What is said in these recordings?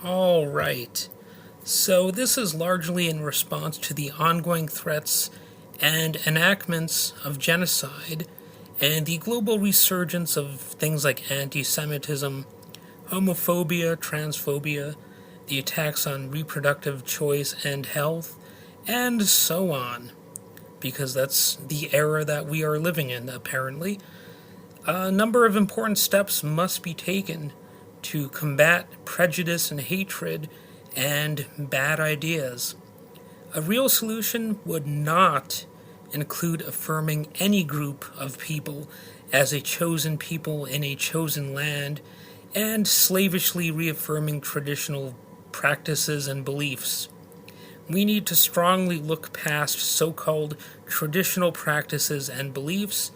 All right. So this is largely in response to the ongoing threats and enactments of genocide and the global resurgence of things like antisemitism, homophobia, transphobia, the attacks on reproductive choice and health, and so on, because that's the era that we are living in, apparently. A number of important steps must be taken to combat prejudice and hatred and bad ideas. A real solution would not include affirming any group of people as a chosen people in a chosen land and slavishly reaffirming traditional practices and beliefs. We need to strongly look past so-called traditional practices and beliefs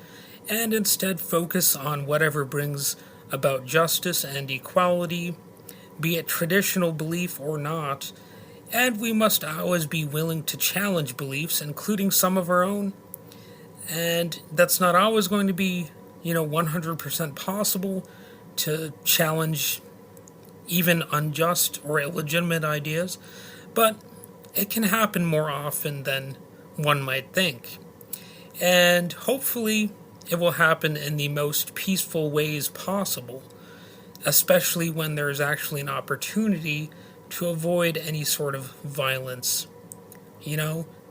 and instead focus on whatever brings about justice and equality, be it traditional belief or not, and we must always be willing to challenge beliefs, including some of our own. And that's not always going to be, 100% possible to challenge even unjust or illegitimate ideas, but it can happen more often than one might think. And hopefully, it will happen in the most peaceful ways possible, especially when there is actually an opportunity to avoid any sort of violence.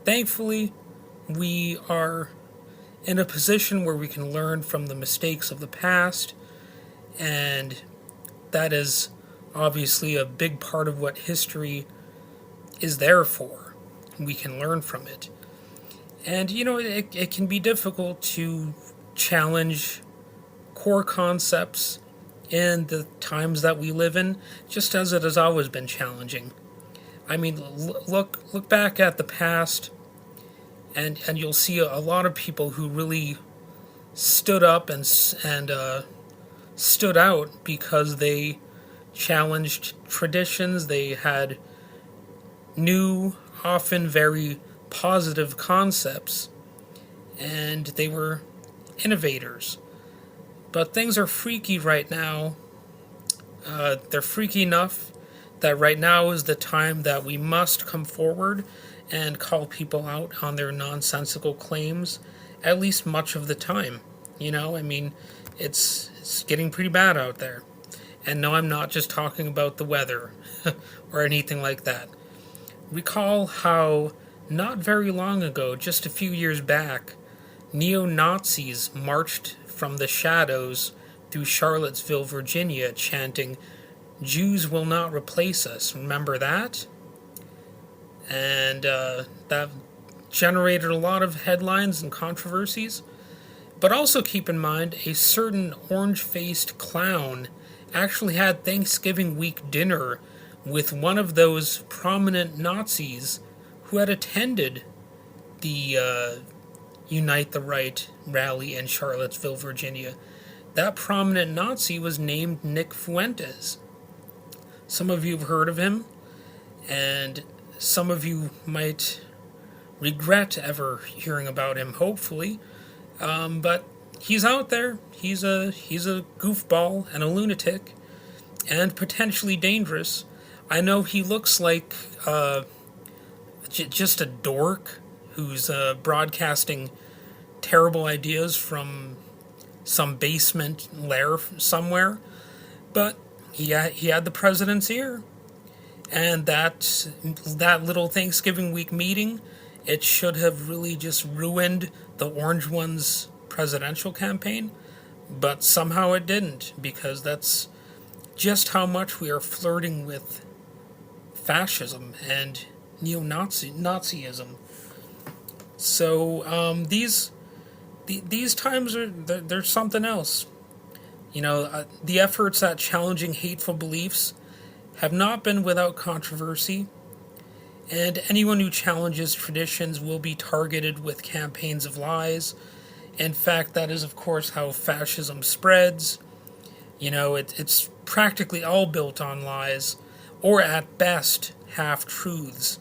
Thankfully, we are in a position where we can learn from the mistakes of the past, and that is obviously a big part of what history is there for. We can learn from it. And, it can be difficult to challenge core concepts in the times that we live in, just as it has always been challenging. I mean, look back at the past, and you'll see a lot of people who really stood up and stood out because they challenged traditions. They had new, often very positive concepts, and they were innovators. But things are freaky right now. They're freaky enough that right now is the time that we must come forward and call people out on their nonsensical claims, at least much of the time. It's getting pretty bad out there. And no, I'm not just talking about the weather or anything like that. Recall how not very long ago, just a few years back, neo-Nazis marched from the shadows through Charlottesville, Virginia, chanting, "Jews will not replace us." Remember that? And that generated a lot of headlines and controversies. But also keep in mind, a certain orange-faced clown actually had Thanksgiving week dinner with one of those prominent Nazis who had attended the Unite the Right rally in Charlottesville, Virginia. That prominent Nazi was named Nick Fuentes. Some of you have heard of him, and some of you might regret ever hearing about him, hopefully. But he's out there. He's a goofball and a lunatic, and potentially dangerous. I know he looks like just a dork who's broadcasting terrible ideas from some basement lair somewhere, but he had the president's ear, and that little Thanksgiving week meeting, it should have really just ruined the Orange One's presidential campaign, but somehow it didn't, because that's just how much we are flirting with fascism and Nazism. So these times they're something else. The efforts at challenging hateful beliefs have not been without controversy, and anyone who challenges traditions will be targeted with campaigns of lies. In fact, that is, of course, how fascism spreads. It's practically all built on lies, or at best, half-truths.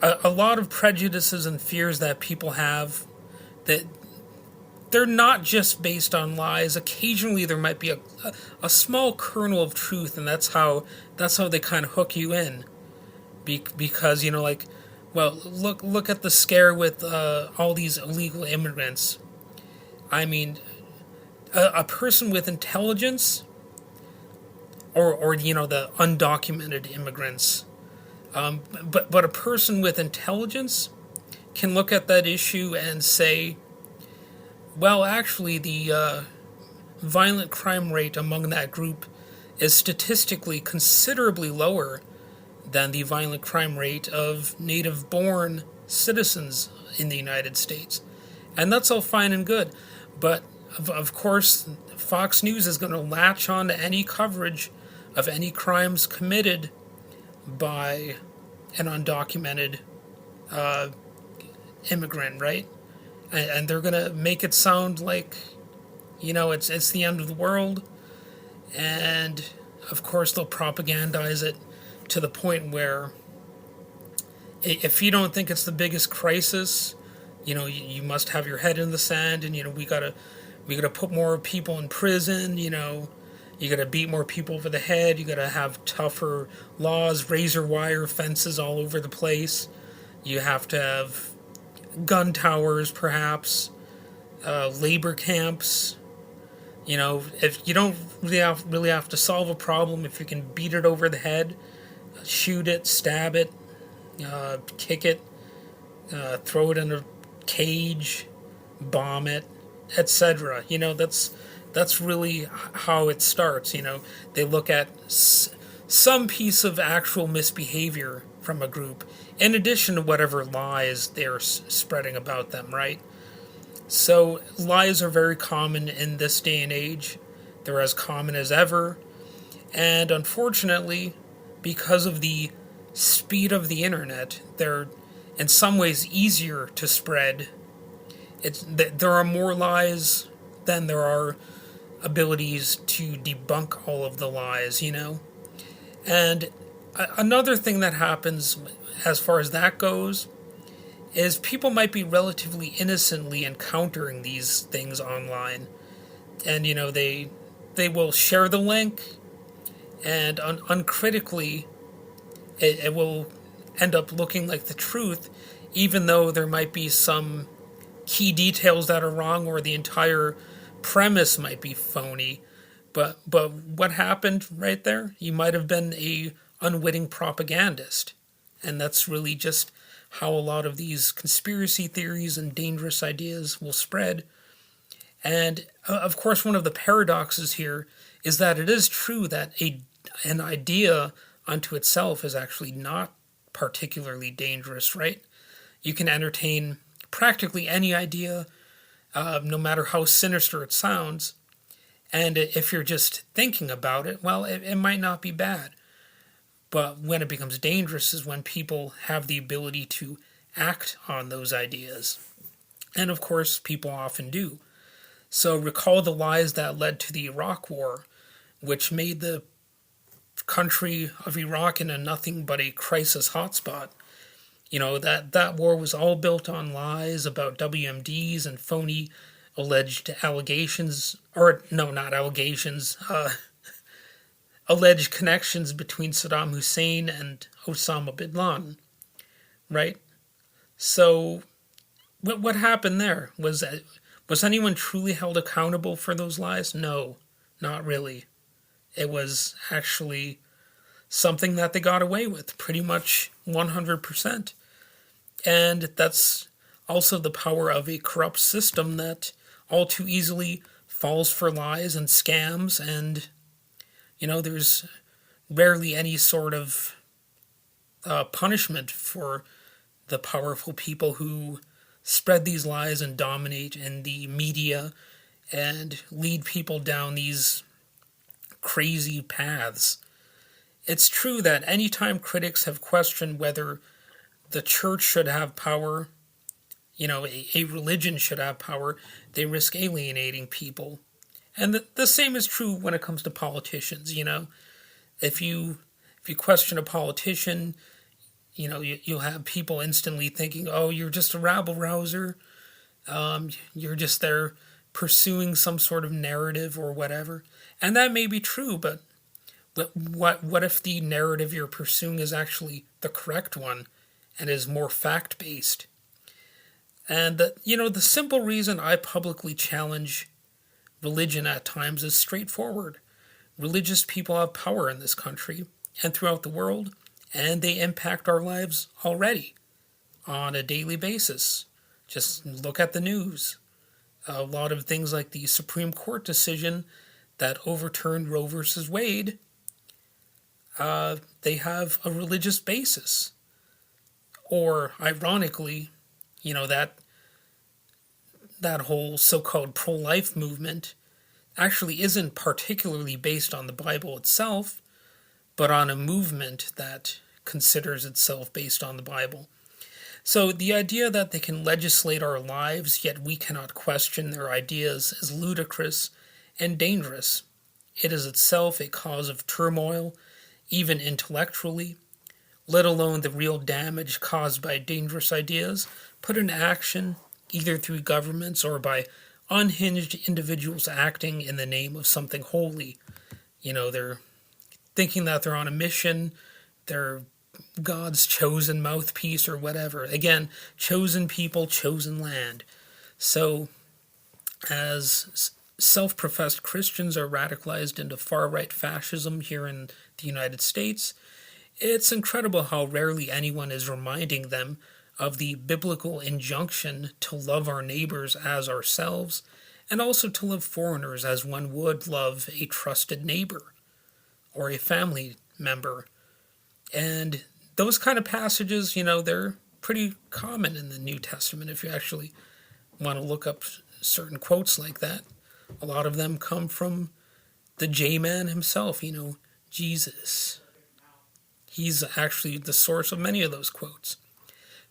A lot of prejudices and fears that people have, that they're not just based on lies. Occasionally, there might be a small kernel of truth, and that's how they kind of hook you in, because like, well, look at the scare with all these illegal immigrants. I mean, a person with intelligence, or the undocumented immigrants, but a person with intelligence can look at that issue and say, well, actually, the violent crime rate among that group is statistically considerably lower than the violent crime rate of native born citizens in the United States. And that's all fine and good. But of course, Fox News is going to latch on to any coverage of any crimes committed by an undocumented immigrant, right? And they're going to make it sound like, it's the end of the world. And of course, they'll propagandize it to the point where if you don't think it's the biggest crisis, you must have your head in the sand, and we gotta put more people in prison. You gotta beat more people over the head. You gotta have tougher laws, razor wire fences all over the place. You have to have gun towers, perhaps, labor camps. If you don't really have to solve a problem, if you can beat it over the head, shoot it, stab it, kick it, throw it in a cage, bomb it, etc. That's really how it starts. They look at some piece of actual misbehavior from a group, in addition to whatever lies they're spreading about them, right? So lies are very common in this day and age. They're as common as ever. And unfortunately, because of the speed of the internet, they're in some ways easier to spread. There are more lies than there are abilities to debunk all of the lies, And another thing that happens as far as that goes is people might be relatively innocently encountering these things online. And, they will share the link, and uncritically, it will end up looking like the truth, even though there might be some key details that are wrong, or the entire premise might be phony. But what happened right there? You might have been a unwitting propagandist. And that's really just how a lot of these conspiracy theories and dangerous ideas will spread. And of course, one of the paradoxes here is that it is true that an idea unto itself is actually not particularly dangerous, right? You can entertain practically any idea, no matter how sinister it sounds. And if you're just thinking about it, well, it might not be bad. But when it becomes dangerous is when people have the ability to act on those ideas. And of course, people often do. So recall the lies that led to the Iraq War, which made the country of Iraq into nothing but a crisis hotspot. That war was all built on lies about WMDs and phony alleged allegations, or no, not allegations, alleged connections between Saddam Hussein and Osama bin Laden, right? So what happened there? Was anyone truly held accountable for those lies? No, not really. It was actually something that they got away with, pretty much 100%. And that's also the power of a corrupt system that all too easily falls for lies and scams, and there's rarely any sort of punishment for the powerful people who spread these lies and dominate in the media and lead people down these crazy paths. It's true that anytime critics have questioned whether the church should have power, a religion should have power, they risk alienating people. And the same is true when it comes to politicians. If you question a politician, you'll have people instantly thinking, oh, you're just a rabble rouser. You're just there pursuing some sort of narrative or whatever. And that may be true, but what if the narrative you're pursuing is actually the correct one and is more fact based? And the simple reason I publicly challenge religion at times is straightforward. Religious people have power in this country and throughout the world, and they impact our lives already on a daily basis. Just look at the news. A lot of things like the Supreme Court decision that overturned Roe versus Wade, they have a religious basis. Or, ironically, that whole so-called pro-life movement actually isn't particularly based on the Bible itself, but on a movement that considers itself based on the Bible. So the idea that they can legislate our lives, yet we cannot question their ideas, is ludicrous and dangerous. It is itself a cause of turmoil, even intellectually, let alone the real damage caused by dangerous ideas put into action either through governments or by unhinged individuals acting in the name of something holy. They're thinking that they're on a mission, they're God's chosen mouthpiece or whatever. Again, chosen people, chosen land. So, as self-professed Christians are radicalized into far-right fascism here in the United States, it's incredible how rarely anyone is reminding them of the biblical injunction to love our neighbors as ourselves, and also to love foreigners as one would love a trusted neighbor or a family member. And those kind of passages, they're pretty common in the New Testament if you actually want to look up certain quotes like that. A lot of them come from the J-Man himself, Jesus. He's actually the source of many of those quotes.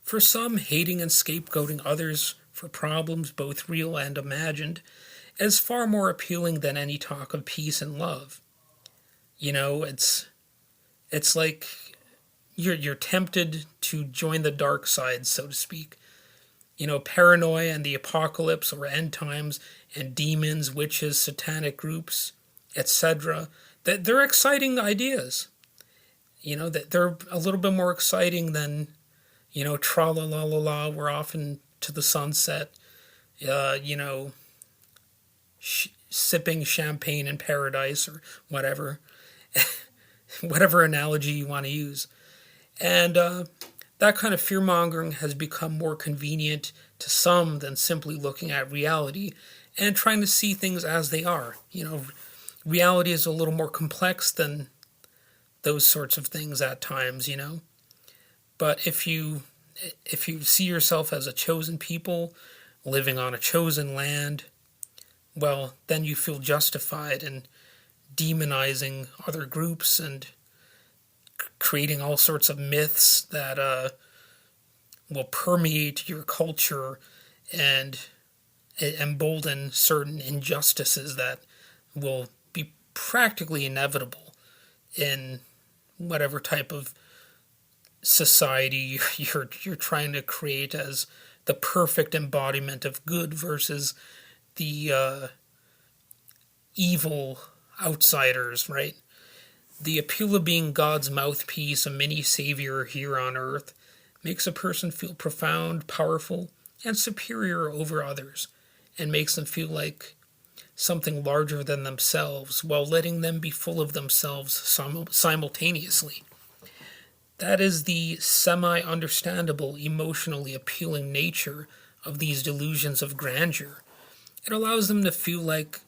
For some, hating and scapegoating others for problems, both real and imagined, is far more appealing than any talk of peace and love. It's like you're tempted to join the dark side, so to speak. Paranoia and the apocalypse or end times and demons, witches, satanic groups, etc. That they're exciting ideas. That they're a little bit more exciting than, tra-la-la-la-la, we're off into the sunset, sipping champagne in paradise or whatever, whatever analogy you want to use. And that kind of fear-mongering has become more convenient to some than simply looking at reality and trying to see things as they are. Reality is a little more complex than those sorts of things at times, But if you see yourself as a chosen people, living on a chosen land, well, then you feel justified in demonizing other groups and creating all sorts of myths that will permeate your culture and embolden certain injustices that will be practically inevitable in whatever type of society you're trying to create as the perfect embodiment of good versus the evil outsiders, right? The appeal of being God's mouthpiece, a mini savior here on earth, makes a person feel profound, powerful, and superior over others, and makes them feel like something larger than themselves, while letting them be full of themselves simultaneously. That is the semi-understandable, emotionally appealing nature of these delusions of grandeur. It allows them to feel like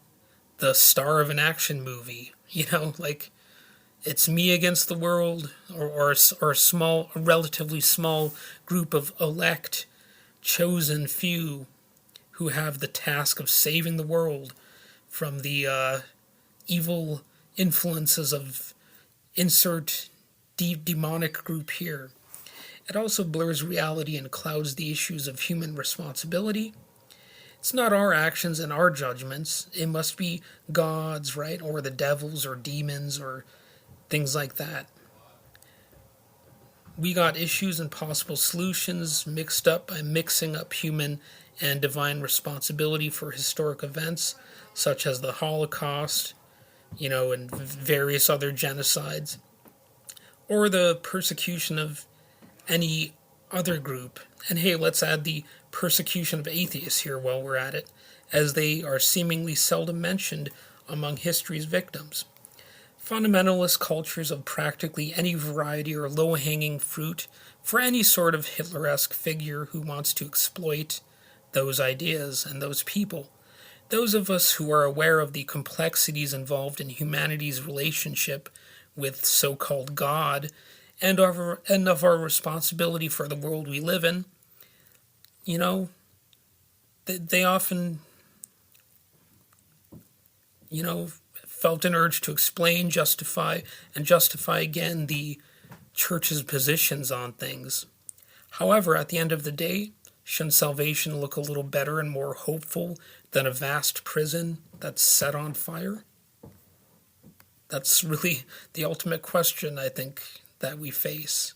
the star of an action movie, like it's me against the world, or a relatively small group of elect, chosen few who have the task of saving the world from the evil influences of insert demonic group here. It also blurs reality and clouds the issues of human responsibility. It's not our actions and our judgments. It must be God's, right? Or the devil's or demons or things like that. We got issues and possible solutions mixed up by mixing up human and divine responsibility for historic events such as the Holocaust, and various other genocides, or the persecution of any other group. And hey, let's add the persecution of atheists here while we're at it, as they are seemingly seldom mentioned among history's victims. Fundamentalist cultures of practically any variety are low hanging fruit for any sort of Hitler-esque figure who wants to exploit those ideas and those people. Those of us who are aware of the complexities involved in humanity's relationship with so called God and of our responsibility for the world we live in, you know, they often, felt an urge to explain, justify again the church's positions on things. However, at the end of the day, shouldn't salvation look a little better and more hopeful than a vast prison that's set on fire? That's really the ultimate question, I think, that we face.